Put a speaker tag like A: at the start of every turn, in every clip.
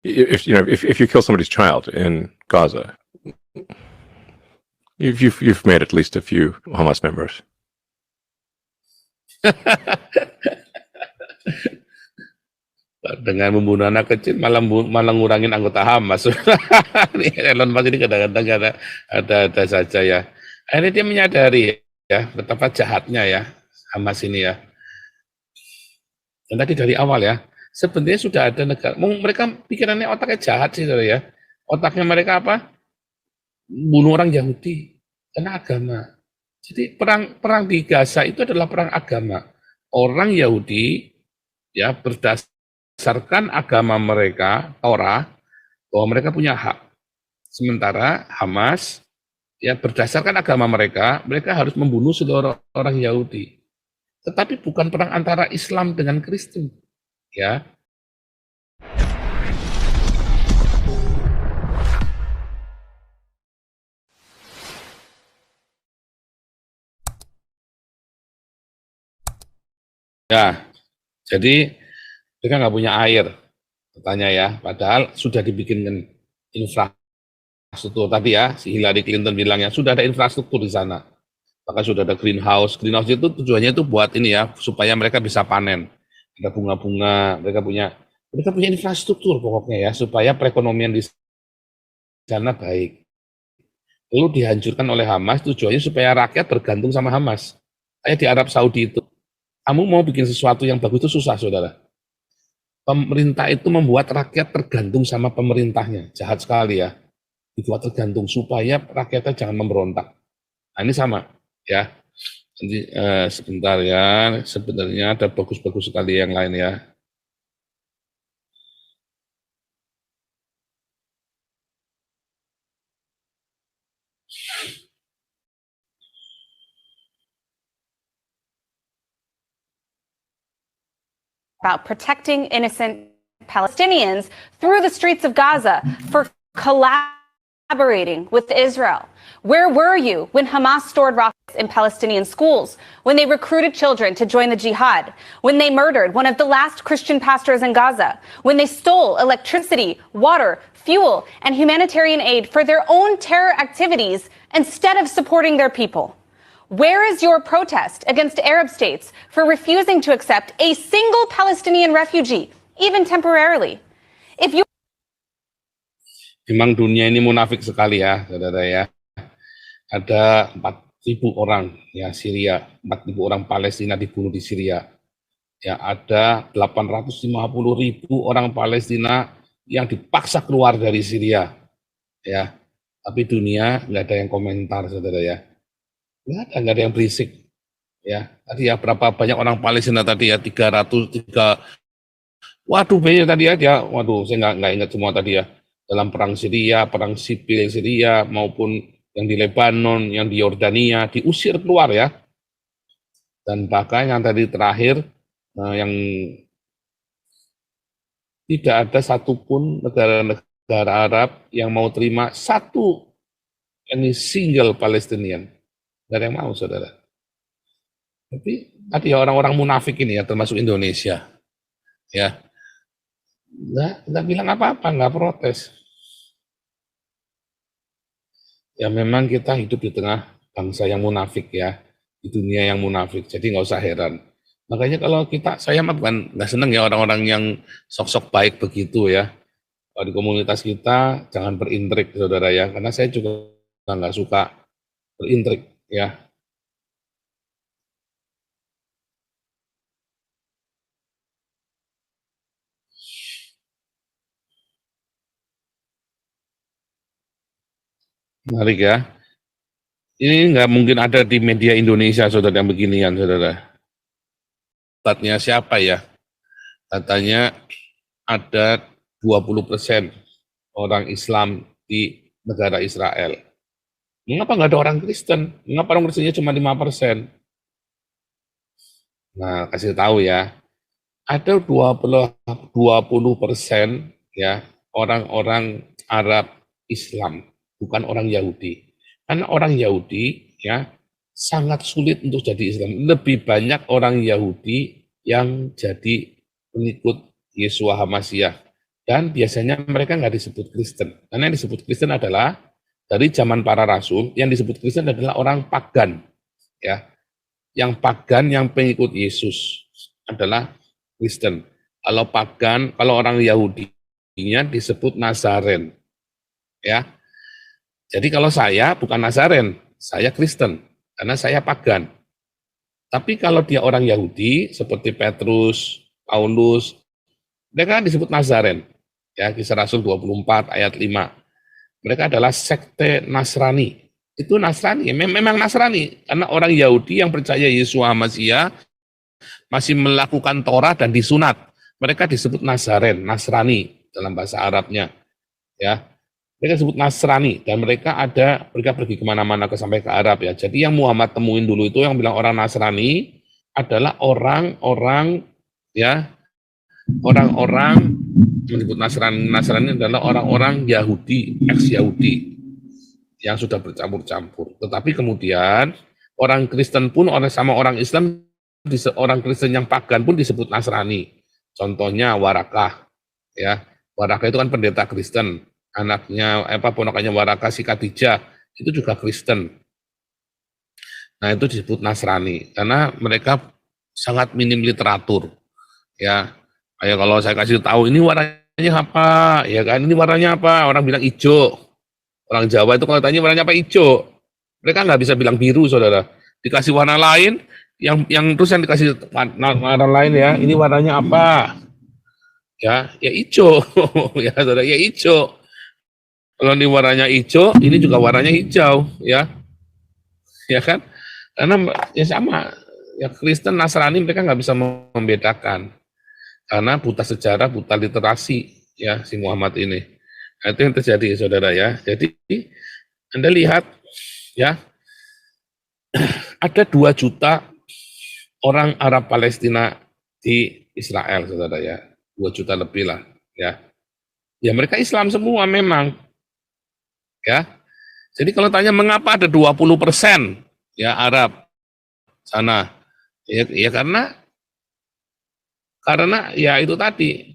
A: If you kill somebody's child in Gaza, you've made at least a few Hamas members.
B: Dengan membunuh anak kecil malah ngurangin anggota Hamas. Elon Musk ini kadang-kadang ada saja ya. Akhirnya dia menyadari ya betapa jahatnya ya Hamas ini ya. Dan tadi dari awal ya, sebenarnya sudah ada negara, mereka pikirannya otaknya jahat sih saudara ya. Otaknya mereka apa? Bunuh orang Yahudi karena agama. Jadi perang di Gaza itu adalah perang agama. Orang Yahudi ya berdasarkan agama mereka, Torah, bahwa mereka punya hak. Sementara Hamas ya berdasarkan agama mereka harus membunuh seluruh orang Yahudi. Tetapi bukan perang antara Islam dengan Kristen, ya. Ya, jadi mereka nggak punya air, katanya ya. Padahal sudah dibikinkan infrastruktur tadi ya, si Hillary Clinton bilangnya sudah ada infrastruktur di sana. Bahkan sudah ada greenhouse. Greenhouse itu tujuannya itu buat ini ya, supaya mereka bisa panen. Ada bunga-bunga, mereka punya infrastruktur pokoknya ya, supaya perekonomian di sana baik. Lalu dihancurkan oleh Hamas, tujuannya supaya rakyat bergantung sama Hamas. Kayak di Arab Saudi itu, kamu mau bikin sesuatu yang bagus itu susah, saudara. Pemerintah itu membuat rakyat tergantung sama pemerintahnya. Jahat sekali ya. Dibuat tergantung supaya rakyatnya jangan memberontak. Nah, ini sama ya. Nanti sebentar ya. Sebenarnya ada bagus-bagus sekali yang lain ya.
C: About protecting innocent Palestinians through the streets of Gaza for collaborating with Israel. Where were you when Hamas stored rockets in Palestinian schools, when they recruited children to join the jihad, when they murdered one of the last Christian pastors in Gaza, when they stole electricity, water, fuel, and humanitarian aid for their own terror activities instead of supporting their people? Where is your protest against Arab states for refusing to accept a single Palestinian refugee, even temporarily? If you
B: Memang dunia ini munafik sekali ya, saudara ya. Ada 4.000 orang ya Syria, 4.000 orang Palestina dibunuh di Syria. Ya, ada 850.000 orang Palestina yang dipaksa keluar dari Syria. Ya, tapi dunia nggak ada yang komentar, saudara ya. Nggak ada yang berisik. Ya, tadi ya berapa banyak orang Palestina tadi ya 303. Waduh, banyak tadi ya dia. Waduh, saya nggak ingat semua tadi ya. Dalam perang Syria, perang sipil Syria maupun yang di Lebanon, yang di Yordania diusir keluar ya. Dan bahkan yang tadi terakhir yang tidak ada satupun negara-negara Arab yang mau terima satu single Palestinian. Nggak ada yang mau, saudara. Tapi tadi ya orang-orang munafik ini ya, termasuk Indonesia, ya nggak bilang apa-apa, nggak protes. Ya memang kita hidup di tengah bangsa yang munafik ya, di dunia yang munafik, jadi nggak usah heran. Makanya kalau saya mah bukan nggak seneng ya orang-orang yang sok-sok baik begitu ya. Kalau di komunitas kita jangan berintrik, saudara ya, karena saya juga nggak suka berintrik ya. Menarik ya. Ini nggak mungkin ada di media Indonesia, saudara, yang beginian, saudara. Datanya siapa ya? Katanya ada 20% orang Islam di negara Israel. Mengapa nggak ada orang Kristen? Mengapa orang Kristennya cuma 5%? Nah, kasih tahu ya. Ada 20% ya orang-orang Arab Islam, bukan orang Yahudi. Karena orang Yahudi ya sangat sulit untuk jadi Islam. Lebih banyak orang Yahudi yang jadi pengikut Yeshua HaMasyiah Dan biasanya mereka nggak disebut Kristen. Karena yang disebut Kristen adalah dari zaman para rasul, yang disebut Kristen adalah orang pagan. Ya, yang pagan, yang pengikut Yesus adalah Kristen. Kalau pagan, kalau orang Yahudinya disebut Nazaren. Ya, jadi kalau saya bukan Nazaren, saya Kristen, karena saya pagan. Tapi kalau dia orang Yahudi, seperti Petrus, Paulus, mereka disebut Nazaren. Ya, Kisah Rasul 24 ayat 5. Mereka adalah sekte Nasrani. Itu Nasrani, memang Nasrani. Karena orang Yahudi yang percaya Yesus Masiha masih melakukan Torah dan disunat. Mereka disebut Nazaren, Nasrani dalam bahasa Arabnya. Ya, mereka disebut Nasrani dan mereka pergi kemana-mana sampai ke Arab ya. Jadi yang Muhammad temuin dulu itu yang bilang orang Nasrani adalah orang-orang ya, orang-orang menyebut Nasrani adalah orang-orang Yahudi, ex-Yahudi yang sudah bercampur-campur. Tetapi kemudian orang Kristen pun sama orang Islam, orang Kristen yang pagan pun disebut Nasrani. Contohnya Warakah, ya. Warakah itu kan pendeta Kristen, anaknya ponakannya Warakah si Khadijah itu juga Kristen. Nah itu disebut Nasrani karena mereka sangat minim literatur, ya. Kayak kalau saya kasih tahu ini warnanya apa, ya kan? Ini warnanya apa? Orang bilang hijau. Orang Jawa itu kalau tanya warnanya apa hijau, mereka nggak bisa bilang biru, saudara. Dikasih warna lain, yang terus yang dikasih warna lain ya, ini warnanya apa? Ya hijau, ya saudara, ya hijau. Kalau ini warnanya hijau, ini juga warnanya hijau, ya kan? Karena ya sama, ya Kristen, Nasrani mereka nggak bisa membedakan. Karena buta sejarah, buta literasi, ya si Muhammad ini. Nah, itu yang terjadi, saudara ya. Jadi Anda lihat, ya ada 2 juta orang Arab Palestina di Israel, saudara ya. 2 juta lebih lah, ya. Ya mereka Islam semua memang, ya. Jadi kalau tanya mengapa ada 20% ya Arab sana, ya karena ya itu tadi,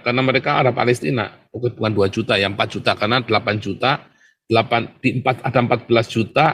B: karena mereka Arab Palestina, bukan 2 juta, ya 4 juta, karena 8 juta, ada 14 juta,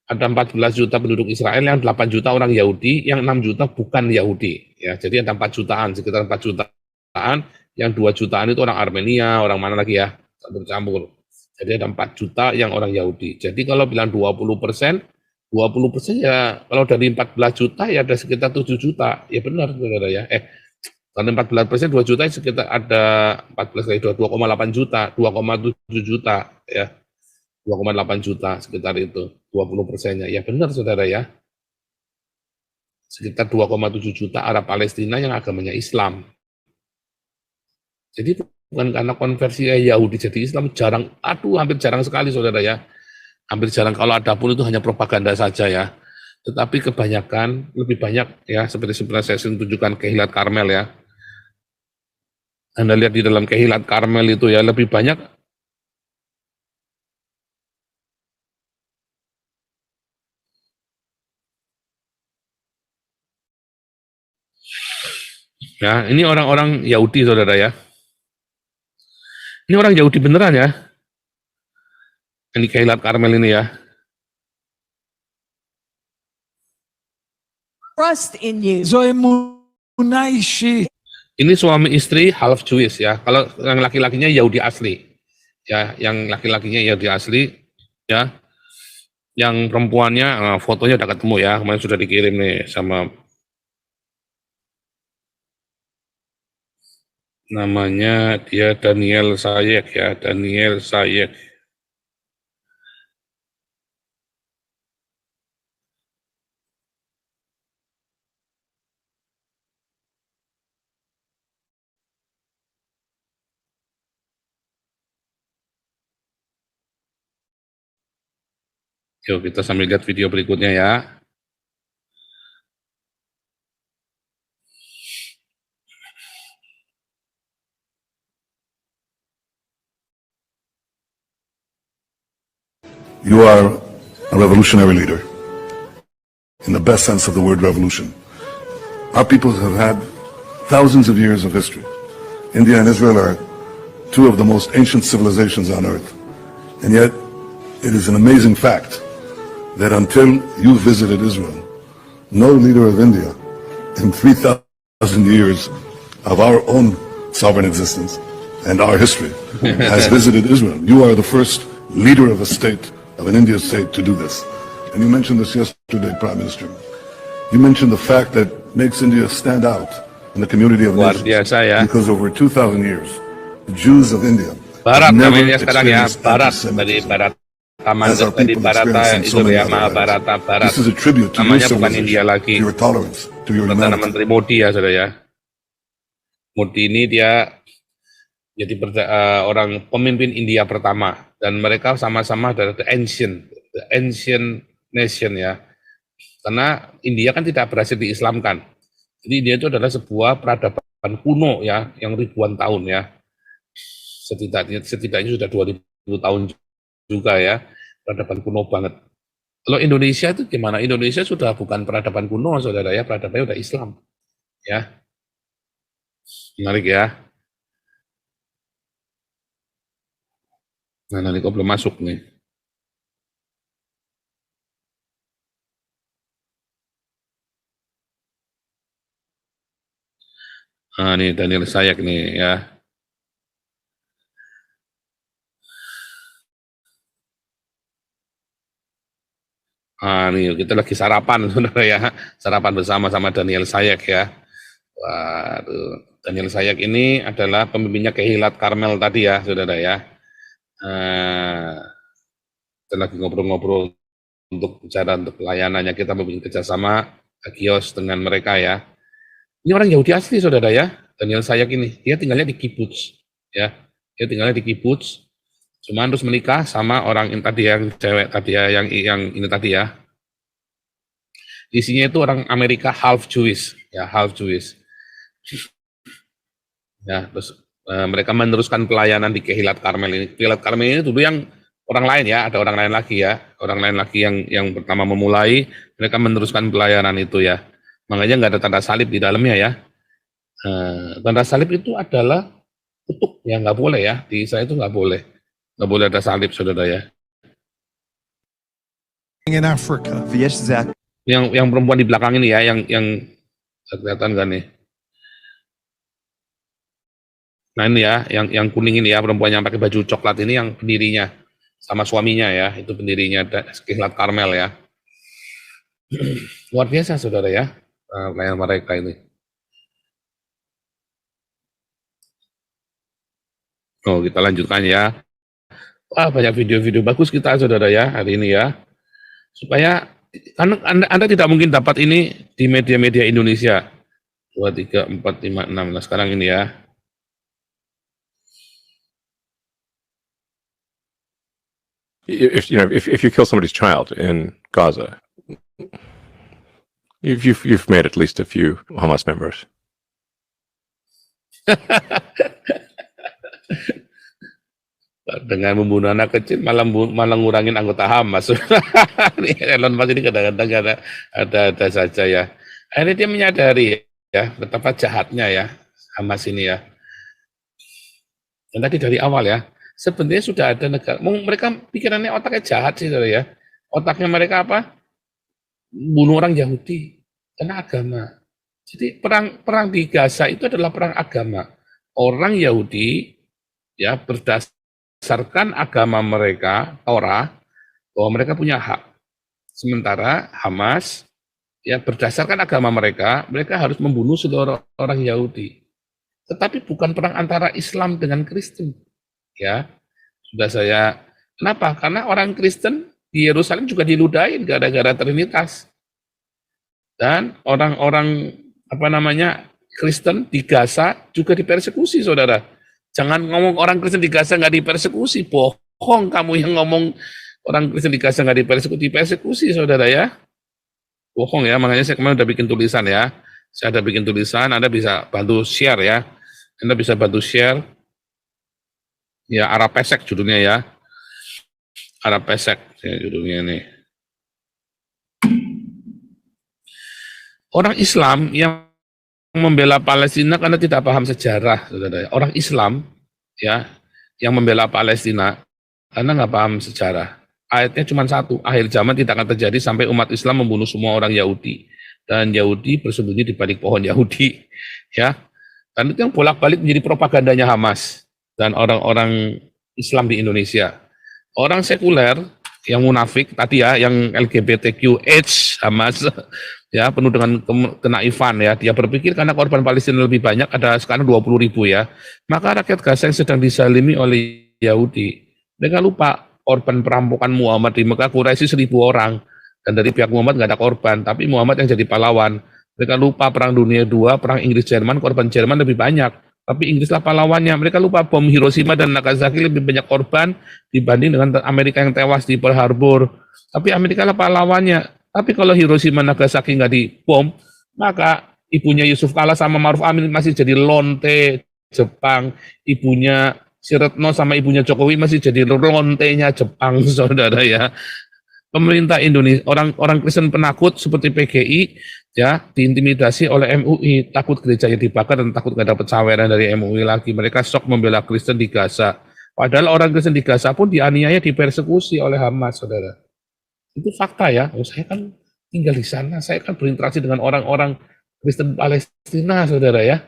B: ada 14 juta penduduk Israel, yang 8 juta orang Yahudi, yang 6 juta bukan Yahudi, ya, jadi ada 4 jutaan, sekitar 4 jutaan, yang 2 jutaan itu orang Armenia, orang mana lagi ya, campur-campur, jadi ada 4 juta yang orang Yahudi, jadi kalau bilang 20% ya, kalau dari 14 juta ya ada sekitar 7 juta, ya benar saudara ya, karena 14% 2 juta sekitar ada 14 kali 2,8 juta, 2,7 juta ya, 2,8 juta sekitar itu, 20%-nya, ya benar saudara ya, sekitar 2,7 juta Arab Palestina yang agamanya Islam. Jadi bukan karena konversi Yahudi jadi Islam, hampir jarang sekali saudara ya. Hampir jarang, kalau ada pun itu hanya propaganda saja ya. Tetapi kebanyakan, lebih banyak ya, seperti saya tunjukkan Kehilat Karmel ya. Anda lihat di dalam Kehilat Karmel itu ya, lebih banyak ya, ini orang-orang Yahudi saudara ya. Ini orang Yahudi beneran ya. Ini Kehilat Karmel ini ya.
D: Trust in you.
E: זו אמונה אישית.
B: Ini suami istri half Jewish ya. Kalau yang laki-lakinya Yahudi asli. Ya, yang laki-lakinya Yahudi asli ya. Yang perempuannya fotonya udah ketemu ya. Kemarin sudah dikirim nih sama namanya dia Daniel Sayek ya, Daniel Sayek. Yuk kita sambil lihat video berikutnya ya.
F: You are a revolutionary leader, in the best sense of the word revolution. Our people have had thousands of years of history, India and Israel are two of the most ancient civilizations on earth. And yet, it is an amazing fact that until you visited Israel, no leader of India in 3,000 years of our own sovereign existence and our history has visited Israel. You are the first leader of a state, of an Indian state, to do this. And you mentioned this yesterday, Prime Minister. You mentioned the fact that makes India stand out in the community of
B: Luar
F: nations.
B: biasa ya.
F: Because over 2,000 years, the Jews of India
B: Barat
F: have never
B: namanya sekarang ya,
F: experienced
B: Barat dari
F: anti-Semitism.
B: Barat Taman
F: As our
B: dari
F: people
B: Barata
F: experience in
B: itu
F: so many
B: ya
F: other
B: Mahabharata
F: areas.
B: Barat.
F: This is a tribute to your
B: Namanya bukan India
F: civilization,
B: lagi.
F: to your tolerance, to your
B: Perdana
F: humanity.
B: Menteri Modi ya saudara ya. Modi ini dia jadi orang pemimpin India pertama dan mereka sama-sama dari the ancient nation ya. Karena India kan tidak berhasil diislamkan. Jadi India itu adalah sebuah peradaban kuno ya, yang ribuan tahun ya. Setidaknya sudah 2000 tahun juga ya, peradaban kuno banget. Kalau Indonesia itu gimana? Indonesia sudah bukan peradaban kuno, saudara ya, peradabannya udah Islam. Ya, menarik ya. Nah, nanti kok belum masuk nih. Nah, nih Daniel Sayak nih ya. Nih kita lagi sarapan saudara ya, sarapan bersama sama Daniel Sayak ya. Waduh, Daniel Sayak ini adalah pemimpinnya Kehilat Karmel tadi ya, saudara ya. Kita lagi ngobrol-ngobrol untuk bicara untuk pelayanannya, kita membuat kerjasama Agios dengan mereka ya. Ini orang Yahudi asli saudara ya, Daniel Sayak ini. Dia tinggalnya di kibbutz ya. Dia tinggalnya di kibbutz. Cuma terus menikah sama orang yang tadi yang cewek tadi ya, yang ini tadi ya. Isinya itu orang Amerika half Jewish ya, half Jewish. Ya, terus mereka meneruskan pelayanan di Kehilat Karmel ini. Kehilat Karmel ini dulu yang orang lain ya, ada orang lain lagi ya, orang lain lagi yang pertama memulai, mereka meneruskan pelayanan itu ya. Makanya nggak ada tanda salib di dalamnya ya. Tanda salib itu adalah kutuk ya, nggak boleh ya, di Israel itu nggak boleh ada salib saudara ya.
E: In Africa.
B: Yang perempuan di belakang ini ya, yang kelihatan kan nih. Nah ini ya, yang kuning ini ya, perempuan yang pakai baju coklat ini yang pendirinya sama suaminya ya, itu pendirinya Kehilat Karmel ya. Luar biasa saudara ya, pelayan mereka ini. Oh kita lanjutkan ya. Banyak video-video bagus kita saudara ya hari ini ya. Supaya Anda tidak mungkin dapat ini di media-media Indonesia. 2, 3, 4, 5, 6. Nah sekarang ini ya.
A: If you kill somebody's child in Gaza, you've made at least a few Hamas members.
B: Dengan membunuh anak kecil malah ngurangin anggota Hamas. Elon Musk ini kadang-kadang ada saja ya. Akhirnya dia menyadari ya betapa jahatnya ya Hamas ini ya. Dan tadi dari awal ya, sebenarnya sudah ada negara, mereka pikirannya otaknya jahat sih saudara ya. Otaknya mereka apa? Bunuh orang Yahudi karena agama. Jadi perang di Gaza itu adalah perang agama. Orang Yahudi ya berdasarkan agama mereka, Torah, bahwa mereka punya hak. Sementara Hamas ya berdasarkan agama mereka harus membunuh seluruh orang Yahudi. Tetapi bukan perang antara Islam dengan Kristen. Ya, sudah kenapa? Karena orang Kristen di Yerusalem juga diludahin gara-gara Trinitas. Dan orang-orang Kristen di Gaza juga dipersekusi, saudara. Jangan ngomong orang Kristen di Gaza nggak dipersekusi, bohong kamu yang ngomong orang Kristen di Gaza nggak dipersekusi, saudara ya. Bohong ya, makanya saya kemarin udah bikin tulisan ya. Saya ada bikin tulisan, Anda bisa bantu share ya. Anda bisa bantu share. Ya, Arab Pesek judulnya ya. Arab Pesek ya, judulnya ini. Orang Islam yang membela Palestina karena tidak paham sejarah, saudara. Orang Islam, ya, yang membela Palestina karena nggak paham sejarah. Ayatnya cuma satu, akhir zaman tidak akan terjadi sampai umat Islam membunuh semua orang Yahudi. Dan Yahudi bersembunyi di balik pohon Yahudi. Ya, dan itu yang bolak-balik menjadi propagandanya Hamas dan orang-orang Islam di Indonesia. Orang sekuler yang munafik tadi ya, yang LGBTQH Hamas, ya penuh dengan kenaifan ya. Dia berpikir karena korban Palestina lebih banyak, ada sekarang 20.000 ya, maka rakyat Gaza yang sedang disalimi oleh Yahudi. Mereka lupa korban perampokan Muhammad di Mekah Quraisy 1.000 orang, dan dari pihak Muhammad nggak ada korban, tapi Muhammad yang jadi pahlawan. Mereka lupa Perang Dunia II, Perang Inggris-Jerman, korban Jerman lebih banyak, tapi Inggrislah pahlawannya. Mereka lupa bom Hiroshima dan Nagasaki lebih banyak korban dibanding dengan Amerika yang tewas di Pearl Harbor. Tapi Amerika lah pahlawannya. Tapi kalau Hiroshima Nagasaki nggak dibom, maka ibunya Yusuf Kala sama Maruf Amin masih jadi lonte Jepang. Ibunya si Retno sama ibunya Jokowi masih jadi lontenya Jepang, saudara ya. Pemerintah Indonesia, orang Kristen penakut seperti PGI, ya, diintimidasi oleh MUI, takut gerejanya dibakar dan takut gak dapat saweran dari MUI lagi. Mereka sok membela Kristen di Gaza. Padahal orang Kristen di Gaza pun dianiaya, dipersekusi oleh Hamas, saudara. Itu fakta ya. Saya kan tinggal di sana, saya kan berinteraksi dengan orang-orang Kristen Palestina, saudara ya.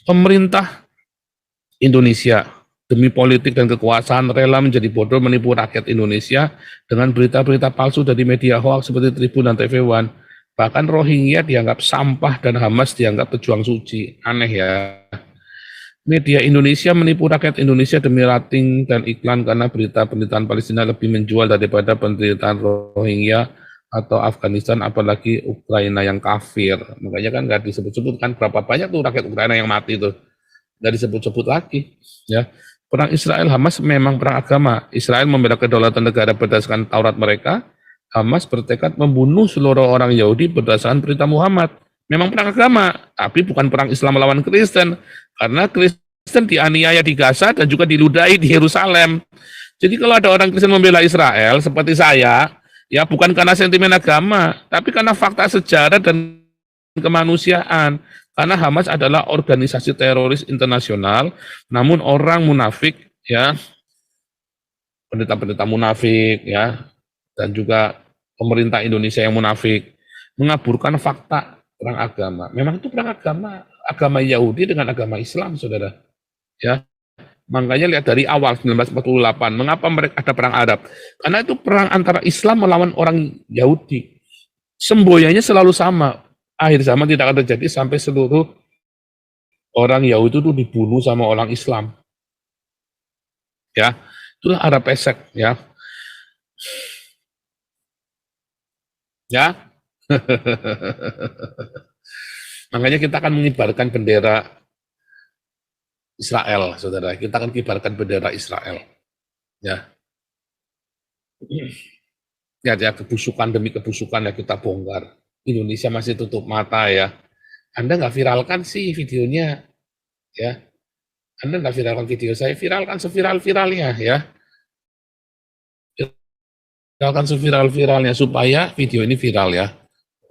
B: Pemerintah Indonesia demi politik dan kekuasaan rela menjadi bodoh menipu rakyat Indonesia dengan berita-berita palsu dari media hoax seperti Tribun dan TV One. Bahkan Rohingya dianggap sampah dan Hamas dianggap pejuang suci. Aneh ya. Media Indonesia menipu rakyat Indonesia demi rating dan iklan karena berita penderitaan Palestina lebih menjual daripada penderitaan Rohingya atau Afghanistan, apalagi Ukraina yang kafir. Makanya kan nggak disebut-sebut kan berapa banyak tuh rakyat Ukraina yang mati tuh. Nggak disebut-sebut lagi. Ya. Perang Israel Hamas memang perang agama. Israel membela kedaulatan negara berdasarkan Taurat mereka. Hamas bertekad membunuh seluruh orang Yahudi berdasarkan perintah Muhammad. Memang perang agama, tapi bukan perang Islam melawan Kristen. Karena Kristen dianiaya di Gaza dan juga diludahi di Yerusalem. Jadi kalau ada orang Kristen membela Israel seperti saya, ya bukan karena sentimen agama, tapi karena fakta sejarah dan kemanusiaan. Karena Hamas adalah organisasi teroris internasional, namun orang munafik, ya, pendeta-pendeta munafik, ya, dan juga pemerintah Indonesia yang munafik, mengaburkan fakta perang agama. Memang itu perang agama, agama Yahudi dengan agama Islam, saudara. Ya, makanya lihat dari awal 1948, mengapa mereka ada perang Arab? Karena itu perang antara Islam melawan orang Yahudi. Semboyannya selalu sama. Akhir zaman tidak akan terjadi sampai seluruh orang Yahudi itu dibunuh sama orang Islam. Ya, itulah Arab Pesek, ya. Ya. Makanya kita akan mengibarkan bendera Israel, saudara. Kita akan kibarkan bendera Israel. Ya. Ya, kebusukan demi kebusukan yang kita bongkar. Indonesia masih tutup mata ya. Anda nggak viralkan sih videonya, ya. Anda nggak viralkan video saya, viralkan seviral-viralnya ya. Viralkan seviral-viralnya supaya video ini viral ya.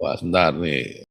B: Wah, sebentar nih.